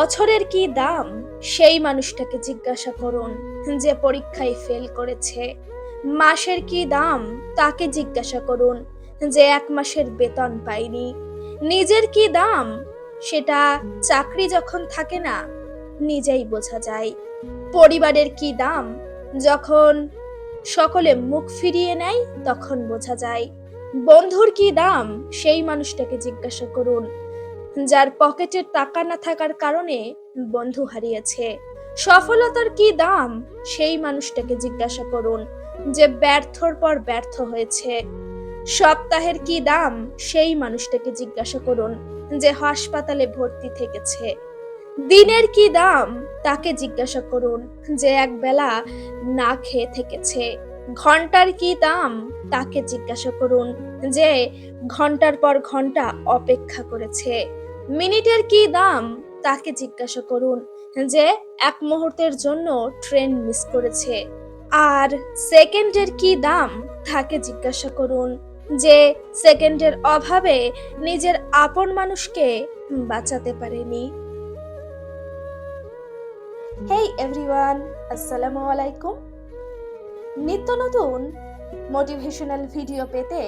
বছরের কি দাম সেই মানুষটাকে জিজ্ঞাসা করুন যে পরীক্ষায় ফেল করেছে। মাসের কি দাম তাকে জিজ্ঞাসা করুন যে 1 মাসের বেতন পায়নি। নিজের কি দাম সেটা চাকরি যখন থাকে না নিজেই বোঝা যায়। পরিবারের কি দাম যখন সকলে মুখ ফিরিয়ে নেয় তখন বোঝা যায়। বন্ধুর কি দাম সেই মানুষটাকে জিজ্ঞাসা করুন যার পকেটের টাকা না থাকার কারণে বন্ধু হারিয়েছে। সফলতার কি দাম সেই মানুষটাকে জিজ্ঞাসা করুন যে ব্যর্থর পর ব্যর্থ হয়েছে। সপ্তাহের কি দাম সেই মানুষটাকে জিজ্ঞাসা করুন যে হাসপাতালে ভর্তি থেকেছে। দিনের কি দাম তাকে জিজ্ঞাসা করুন যে একবেলা না খেয়ে থেকেছে। ঘন্টার কি দাম তাকে জিজ্ঞাসা করুন যে ঘন্টার পর ঘন্টা অপেক্ষা করেছে। মিনিটের কি দাম তাকে জিজ্ঞাসা করুন যে 1 মুহূর্তের জন্য ট্রেন মিস করেছে। আর সেকেন্ডের কি দাম তাকে জিজ্ঞাসা করুন যে সেকেন্ডের অভাবে নিজের আপন মানুষকে বাঁচাতে পারেনি। হেই এভরিওয়ান, আসসালামু আলাইকুম। নিত্য নতুন মোটিভেশনাল ভিডিও পেতে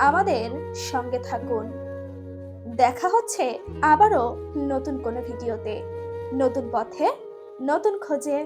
আমাদের সঙ্গে থাকুন। দেখা হচ্ছে আবারও নতুন কোনো ভিডিওতে, নতুন পথে, নতুন খোঁজে।